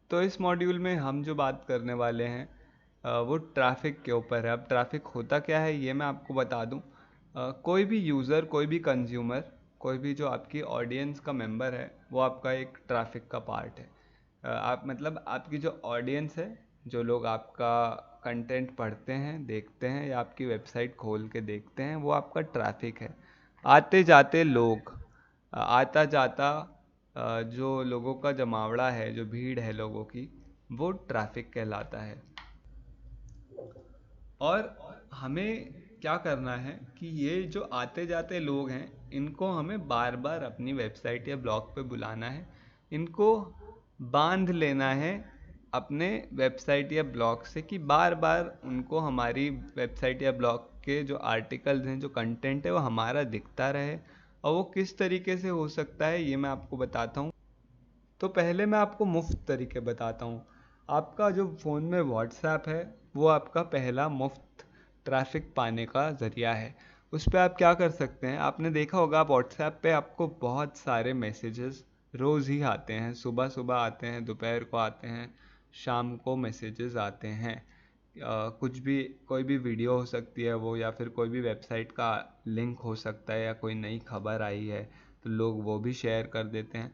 तो इस मॉड्यूल में हम जो बात करने वाले हैं वो ट्रैफ़िक के ऊपर है। अब ट्रैफ़िक होता क्या है ये मैं आपको बता दूं। कोई भी यूज़र, कोई भी कंज्यूमर, कोई भी जो आपकी ऑडियंस का मेंबर है वो आपका एक ट्रैफ़िक का पार्ट है। आप मतलब आपकी जो ऑडियंस है, जो लोग आपका कंटेंट पढ़ते हैं, देखते हैं या आपकी वेबसाइट खोल के देखते हैं, वो आपका ट्रैफ़िक है। आते जाते लोग, आता जाता जो लोगों का जमावड़ा है, जो भीड़ है लोगों की, वो ट्रैफ़िक कहलाता है। और हमें क्या करना है कि ये जो आते जाते लोग हैं, इनको हमें बार बार अपनी वेबसाइट या ब्लॉग पे बुलाना है। इनको बांध लेना है अपने वेबसाइट या ब्लॉग से, कि बार बार उनको हमारी वेबसाइट या ब्लॉग के जो आर्टिकल्स हैं, जो कंटेंट है, वो हमारा दिखता रहे। और वो किस तरीके से हो सकता है ये मैं आपको बताता हूँ। तो पहले मैं आपको मुफ्त तरीके बताता हूँ। आपका जो फ़ोन में व्हाट्सएप है, वो आपका पहला मुफ्त ट्रैफ़िक पाने का ज़रिया है। उस पे आप क्या कर सकते हैं, आपने देखा होगा व्हाट्सएप पे आपको बहुत सारे मैसेजेस रोज़ ही आते हैं। सुबह सुबह आते हैं, दोपहर को आते हैं, शाम को मैसेजेस आते हैं। कुछ भी, कोई भी वीडियो हो सकती है वो, या फिर कोई भी वेबसाइट का लिंक हो सकता है, या कोई नई खबर आई है तो लोग वो भी शेयर कर देते हैं।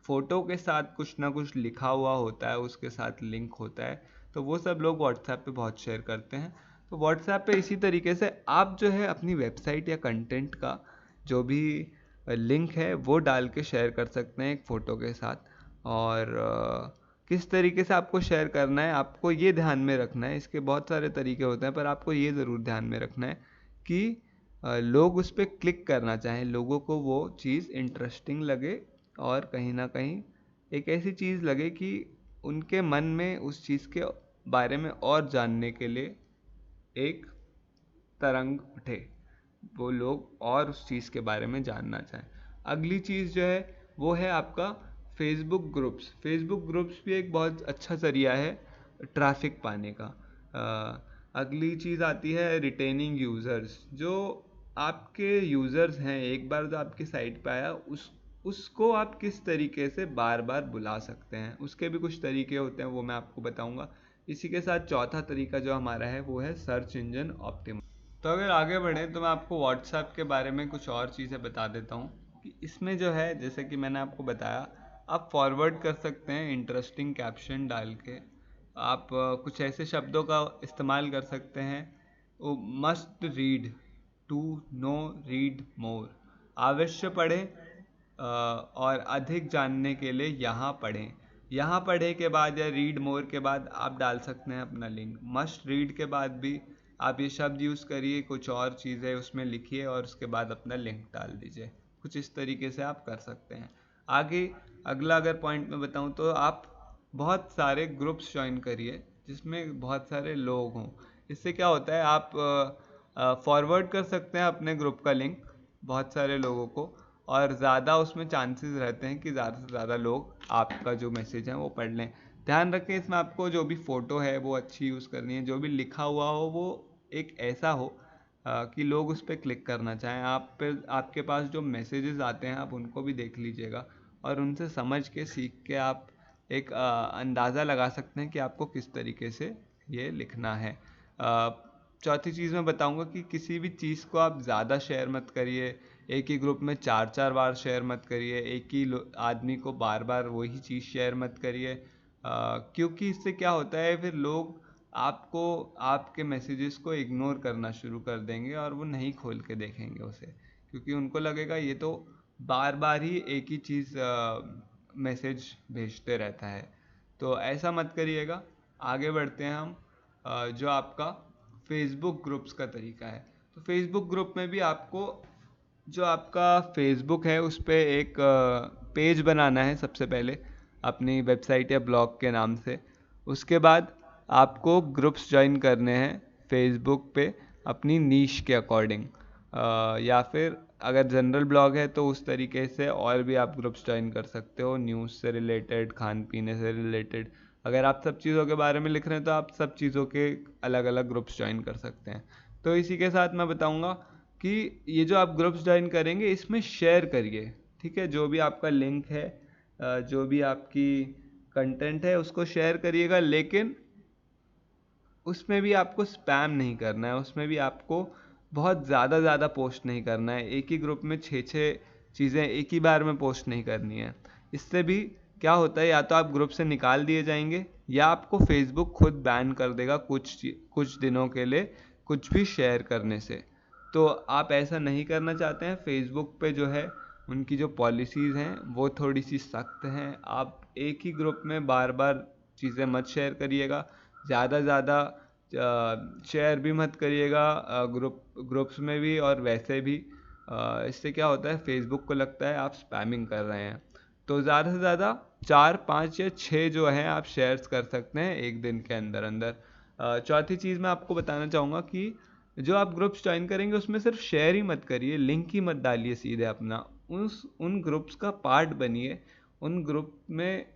फ़ोटो के साथ कुछ ना कुछ लिखा हुआ होता है, उसके साथ लिंक होता है, तो वो सब लोग व्हाट्सएप पे बहुत शेयर करते हैं। तो व्हाट्सएप पे इसी तरीके से आप जो है अपनी वेबसाइट या कंटेंट का जो भी लिंक है वो डाल के शेयर कर सकते हैं एक फ़ोटो के साथ। और किस तरीके से आपको शेयर करना है, आपको ये ध्यान में रखना है। इसके बहुत सारे तरीके होते हैं, पर आपको ये ज़रूर ध्यान में रखना है कि लोग उस पर क्लिक करना चाहें, लोगों को वो चीज़ इंटरेस्टिंग लगे, और कहीं ना कहीं एक ऐसी चीज़ लगे कि उनके मन में उस चीज़ के बारे में और जानने के लिए एक तरंग उठे, वो लोग और उस चीज़ के बारे में जानना चाहें। अगली चीज़ जो है वो है आपका फेसबुक ग्रुप्स। फेसबुक ग्रुप्स भी एक बहुत अच्छा ज़रिया है ट्रैफ़िक पाने का। अगली चीज़ आती है रिटेनिंग यूज़र्स। जो आपके यूज़र्स हैं, एक बार जो आपकी साइट पे आया, उसको आप किस तरीके से बार बार बुला सकते हैं, उसके भी कुछ तरीके होते हैं, वो मैं आपको बताऊंगा। इसी के साथ चौथा तरीका जो हमारा है वो है सर्च इंजन ऑप्टिमाइजेशन। तो अगर आगे बढ़ें तो मैं आपको व्हाट्सएप के बारे में कुछ और चीज़ें बता देता हूँ कि इसमें जो है, जैसे कि मैंने आपको बताया, आप फॉरवर्ड कर सकते हैं इंटरेस्टिंग कैप्शन डाल के। आप कुछ ऐसे शब्दों का इस्तेमाल कर सकते हैं, वो must read, to know read more, अवश्य पढ़ें, और अधिक जानने के लिए यहाँ पढ़ें। यहाँ पढ़े के बाद या रीड मोर के बाद आप डाल सकते हैं अपना लिंक। मस्ट रीड के बाद भी आप ये शब्द यूज़ करिए, कुछ और चीज़ें उसमें लिखिए और उसके बाद अपना लिंक डाल दीजिए। कुछ इस तरीके से आप कर सकते हैं। आगे अगला अगर पॉइंट में बताऊं तो आप बहुत सारे ग्रुप्स ज्वाइन करिए जिसमें बहुत सारे लोग हों। इससे क्या होता है, आप फॉरवर्ड कर सकते हैं अपने ग्रुप का लिंक बहुत सारे लोगों को, और ज़्यादा उसमें चांसेस रहते हैं कि ज़्यादा से ज़्यादा लोग आपका जो मैसेज है वो पढ़ लें। ध्यान रखें इसमें आपको जो भी फ़ोटो है वो अच्छी यूज़ करनी है, जो भी लिखा हुआ हो वो एक ऐसा हो कि लोग उस पर क्लिक करना चाहें। आप पे आपके पास जो मैसेजेस आते हैं आप उनको भी देख लीजिएगा, और उनसे समझ के सीख के आप एक अंदाज़ा लगा सकते हैं कि आपको किस तरीके से ये लिखना है। चौथी चीज़ मैं बताऊंगा कि किसी भी चीज़ को आप ज़्यादा शेयर मत करिए। एक ही ग्रुप में चार चार बार शेयर मत करिए। एक ही आदमी को बार बार वही चीज़ शेयर मत करिए, क्योंकि इससे क्या होता है, फिर लोग आपको, आपके मैसेजेस को इग्नोर करना शुरू कर देंगे और वो नहीं खोल के देखेंगे उसे, क्योंकि उनको लगेगा ये तो बार बार ही एक ही चीज़ मैसेज भेजते रहता है। तो ऐसा मत करिएगा। आगे बढ़ते हैं हम। जो आपका फेसबुक ग्रुप्स का तरीका है, तो फेसबुक ग्रुप में भी आपको, जो आपका फेसबुक है उस पर एक पेज बनाना है सबसे पहले अपनी वेबसाइट या ब्लॉग के नाम से। उसके बाद आपको ग्रुप्स ज्वाइन करने हैं फेसबुक पे अपनी नीश के अकॉर्डिंग, या फिर अगर जनरल ब्लॉग है तो उस तरीके से और भी आप ग्रुप्स ज्वाइन कर सकते हो, न्यूज़ से रिलेटेड, खान पीने से रिलेटेड। अगर आप सब चीज़ों के बारे में लिख रहे हैं तो आप सब चीज़ों के अलग अलग ग्रुप्स ज्वाइन कर सकते हैं। तो इसी के साथ मैं बताऊंगा कि ये जो आप ग्रुप्स ज्वाइन करेंगे इसमें शेयर करिए, ठीक है। जो भी आपका लिंक है, जो भी आपकी कंटेंट है उसको शेयर करिएगा, लेकिन उसमें भी आपको स्पैम नहीं करना है, उसमें भी आपको बहुत ज़्यादा पोस्ट नहीं करना है। एक ही ग्रुप में 6 चीज़ें एक ही बार में पोस्ट नहीं करनी है। इससे भी क्या होता है, या तो आप ग्रुप से निकाल दिए जाएंगे या आपको फेसबुक खुद बैन कर देगा कुछ दिनों के लिए कुछ भी शेयर करने से। तो आप ऐसा नहीं करना चाहते हैं। फेसबुक पे जो है उनकी जो पॉलिसीज़ हैं वो थोड़ी सी सख्त हैं। आप एक ही ग्रुप में बार बार चीज़ें मत शेयर करिएगा, ज़्यादा शेयर भी मत करिएगा ग्रुप्स में भी और वैसे भी। इससे क्या होता है, फेसबुक को लगता है आप स्पैमिंग कर रहे हैं। तो ज़्यादा से ज़्यादा 4, 5 या 6 जो हैं आप शेयर्स कर सकते हैं एक दिन के अंदर अंदर। चौथी चीज़ मैं आपको बताना चाहूँगा कि जो आप ग्रुप्स ज्वाइन करेंगे उसमें सिर्फ शेयर ही मत करिए, लिंक ही मत डालिए सीधे अपना। उन ग्रुप्स का पार्ट बनिए, उन ग्रुप में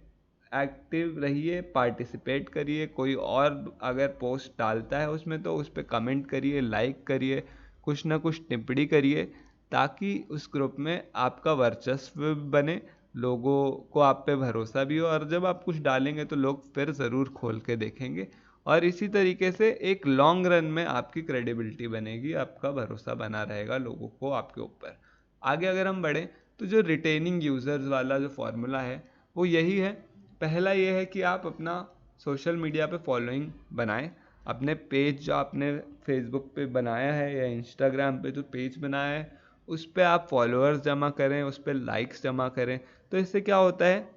एक्टिव रहिए, पार्टिसिपेट करिए। कोई और अगर पोस्ट डालता है उसमें तो उस पर कमेंट करिए, लाइक करिए, कुछ ना कुछ टिप्पणी करिए, ताकि उस ग्रुप में आपका वर्चस्व बने, लोगों को आप पे भरोसा भी हो, और जब आप कुछ डालेंगे तो लोग फिर ज़रूर खोल के देखेंगे। और इसी तरीके से एक लॉन्ग रन में आपकी क्रेडिबिलिटी बनेगी, आपका भरोसा बना रहेगा लोगों को आपके ऊपर। आगे अगर हम बढ़ें तो जो रिटेनिंग यूज़र्स वाला जो फॉर्मूला है वो यही है। पहला ये है कि आप अपना सोशल मीडिया पे फॉलोइंग बनाएं। अपने पेज जो आपने फेसबुक पे बनाया है या इंस्टाग्राम पे जो पेज बनाया है उस पर आप फॉलोअर्स जमा करें, उस पर लाइक्स जमा करें। तो इससे क्या होता है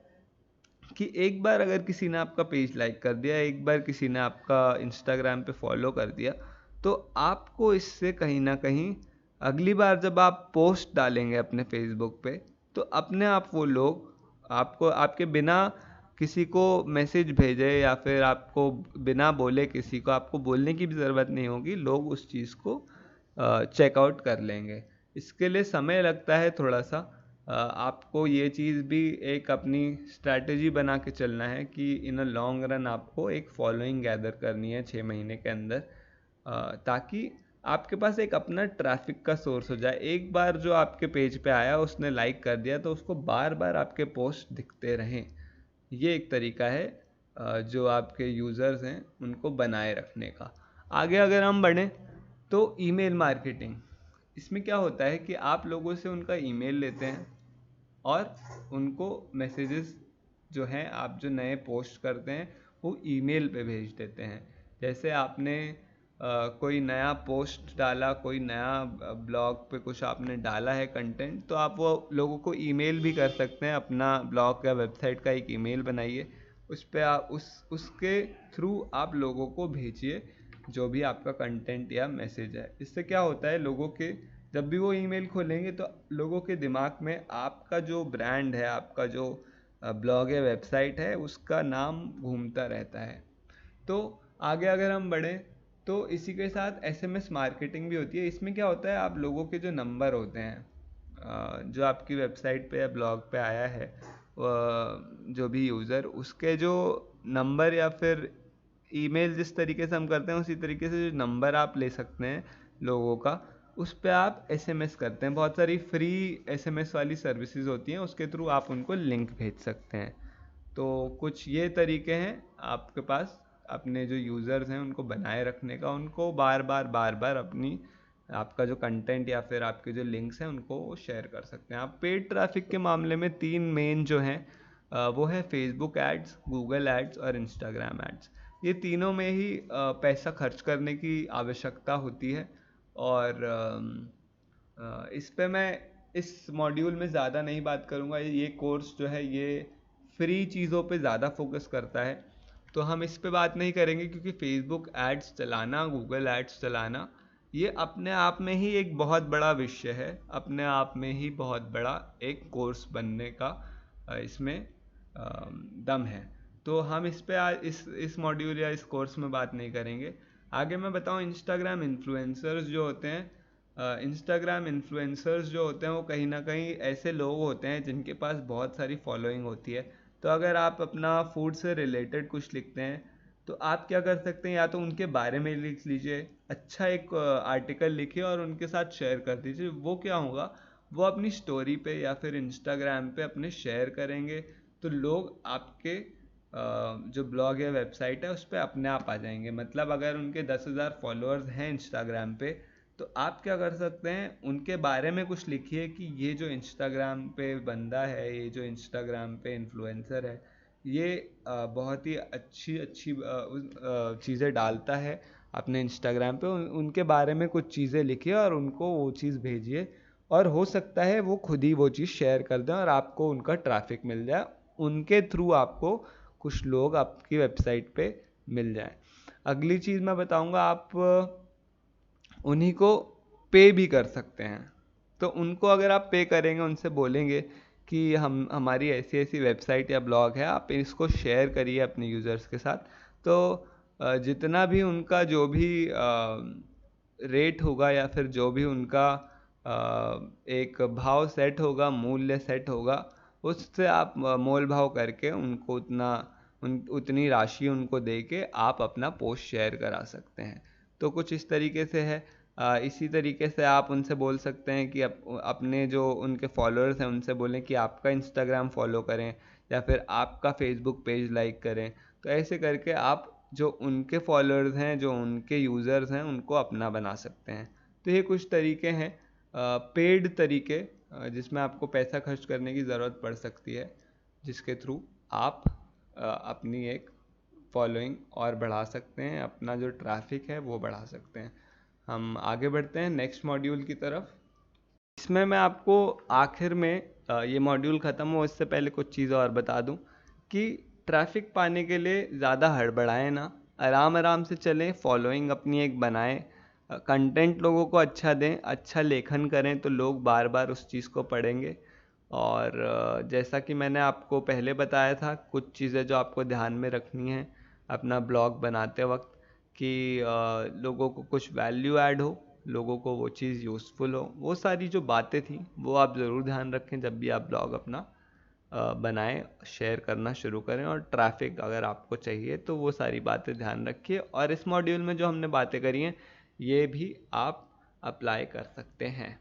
कि एक बार अगर किसी ने आपका पेज लाइक कर दिया, एक बार किसी ने आपका इंस्टाग्राम पे फॉलो कर दिया, तो आपको इससे कहीं ना कहीं अगली बार जब आप पोस्ट डालेंगे अपने फेसबुक पे तो अपने आप वो लोग आपको, आपके बिना किसी को मैसेज भेजे या फिर आपको बिना बोले किसी को, आपको बोलने की भी ज़रूरत नहीं होगी, लोग उस चीज़ को चेकआउट कर लेंगे। इसके लिए समय लगता है थोड़ा सा। आपको ये चीज़ भी एक अपनी स्ट्रैटेजी बना के चलना है कि इन अ लॉन्ग रन आपको एक फॉलोइंग गैदर करनी है 6 महीने के अंदर, ताकि आपके पास एक अपना ट्रैफिक का सोर्स हो जाए। एक बार जो आपके पेज पे आया, उसने लाइक कर दिया, तो उसको बार बार आपके पोस्ट दिखते रहें। ये एक तरीका है जो आपके यूज़र्स हैं उनको बनाए रखने का। आगे अगर हम बढ़ें तो ईमेल मार्केटिंग। इसमें क्या होता है कि आप लोगों से उनका ईमेल लेते हैं और उनको मैसेजेस जो हैं, आप जो नए पोस्ट करते हैं वो ईमेल पे भेज देते हैं। जैसे आपने कोई नया पोस्ट डाला, कोई नया ब्लॉग पे कुछ आपने डाला है कंटेंट, तो आप वो लोगों को ईमेल भी कर सकते हैं। अपना ब्लॉग या वेबसाइट का एक ईमेल बनाइए, उस पे आप उसके थ्रू आप लोगों को भेजिए जो भी आपका कंटेंट या मैसेज है। इससे क्या होता है, लोगों के जब भी वो ईमेल खोलेंगे तो लोगों के दिमाग में आपका जो ब्रांड है, आपका जो ब्लॉग या वेबसाइट है, उसका नाम घूमता रहता है। तो आगे अगर हम बढ़ें तो इसी के साथ एसएमएस मार्केटिंग भी होती है। इसमें क्या होता है, आप लोगों के जो नंबर होते हैं जो आपकी वेबसाइट पे या ब्लॉग पे आया है, जो भी यूज़र, उसके जो नंबर या फिर ईमेल जिस तरीके से हम करते हैं उसी तरीके से जो नंबर आप ले सकते हैं लोगों का, उस पर आप एसएमएस करते हैं। बहुत सारी फ्री एसएमएस वाली सर्विसेज होती हैं, उसके थ्रू आप उनको लिंक भेज सकते हैं। तो कुछ ये तरीके हैं आपके पास अपने जो यूज़र्स हैं उनको बनाए रखने का, उनको बार बार अपनी आपका जो कंटेंट या फिर आपके जो लिंक्स हैं उनको शेयर कर सकते हैं। आप पेड ट्रैफिक के मामले में 3 मेन जो हैं वो है फेसबुक एड्स, गूगल एड्स और इंस्टाग्राम एड्स। ये तीनों में ही पैसा खर्च करने की आवश्यकता होती है। और इस पे मैं इस मॉड्यूल में ज़्यादा नहीं बात करूँगा। ये कोर्स जो है ये फ्री चीज़ों पे ज़्यादा फोकस करता है, तो हम इस पे बात नहीं करेंगे, क्योंकि फेसबुक एड्स चलाना, गूगल एड्स चलाना, ये अपने आप में ही एक बहुत बड़ा विषय है, अपने आप में ही बहुत बड़ा एक कोर्स बनने का इसमें दम है। तो हम इस पे आज इस मॉड्यूल या इस कोर्स में बात नहीं करेंगे। आगे मैं बताऊँ, इंस्टाग्राम इन्फ्लुएंसर्स जो होते हैं, इंस्टाग्राम इन्फ्लुएंसर्स जो होते हैं वो कहीं ना कहीं ऐसे लोग होते हैं जिनके पास बहुत सारी फॉलोइंग होती है। तो अगर आप अपना फूड से रिलेटेड कुछ लिखते हैं तो आप क्या कर सकते हैं, या तो उनके बारे में लिख लीजिए, अच्छा एक आर्टिकल लिखिए और उनके साथ शेयर कर दीजिए। वो क्या होगा, वो अपनी स्टोरी पे या फिर इंस्टाग्राम पे अपने शेयर करेंगे, तो लोग आपके जो ब्लॉग या वेबसाइट है उस पर अपने आप आ जाएंगे। मतलब अगर उनके 10,000 फॉलोअर्स हैं इंस्टाग्राम पे, तो आप क्या कर सकते हैं, उनके बारे में कुछ लिखिए कि ये जो इंस्टाग्राम पे बंदा है, ये जो इंस्टाग्राम पे इन्फ्लुएंसर है, ये बहुत ही अच्छी अच्छी चीज़ें डालता है अपने इंस्टाग्राम पे। उनके बारे में कुछ चीज़ें लिखिए और उनको वो चीज़ भेजिए, और हो सकता है वो खुद ही वो चीज़ शेयर कर दें और आपको उनका ट्रैफिक मिल जाए, उनके थ्रू आपको कुछ लोग आपकी वेबसाइट पे मिल जाएं। अगली चीज़ मैं बताऊंगा, आप उन्हीं को पे भी कर सकते हैं। तो उनको अगर आप पे करेंगे, उनसे बोलेंगे कि हम हमारी ऐसी ऐसी वेबसाइट या ब्लॉग है, आप इसको शेयर करिए अपने यूज़र्स के साथ, तो जितना भी उनका जो भी रेट होगा या फिर जो भी उनका एक भाव सेट होगा, मूल्य सेट होगा, उससे आप मोल भाव करके उनको उतनी राशि उनको दे के आप अपना पोस्ट शेयर करा सकते हैं। तो कुछ इस तरीके से है। इसी तरीके से आप उनसे बोल सकते हैं कि अपने जो उनके फॉलोअर्स हैं उनसे बोलें कि आपका इंस्टाग्राम फॉलो करें या फिर आपका फेसबुक पेज लाइक करें। तो ऐसे करके आप जो उनके फॉलोअर्स हैं, जो उनके यूज़र्स हैं, उनको अपना बना सकते हैं। तो ये कुछ तरीके हैं, पेड तरीके, जिसमें आपको पैसा खर्च करने की ज़रूरत पड़ सकती है, जिसके थ्रू आप अपनी एक फॉलोइंग और बढ़ा सकते हैं, अपना जो ट्रैफिक है वो बढ़ा सकते हैं। हम आगे बढ़ते हैं नेक्स्ट मॉड्यूल की तरफ। इसमें मैं आपको आखिर में ये मॉड्यूल ख़त्म हो इससे पहले कुछ चीज़ और बता दूं कि ट्रैफिक पाने के लिए ज़्यादा हड़बड़ाएं ना, आराम आराम से चलें, फॉलोइंग अपनी एक बनाएं, कंटेंट लोगों को अच्छा दें, अच्छा लेखन करें तो लोग बार बार उस चीज़ को पढ़ेंगे। और जैसा कि मैंने आपको पहले बताया था, कुछ चीज़ें जो आपको ध्यान में रखनी है अपना ब्लॉग बनाते वक्त, कि लोगों को कुछ वैल्यू ऐड हो, लोगों को वो चीज़ यूज़फुल हो, वो सारी जो बातें थी वो आप ज़रूर ध्यान रखें जब भी आप ब्लॉग अपना बनाएं, शेयर करना शुरू करें। और ट्रैफिक अगर आपको चाहिए तो वो सारी बातें ध्यान रखिए, और इस मॉड्यूल में जो हमने बातें करी हैं ये भी आप अप्लाई कर सकते हैं।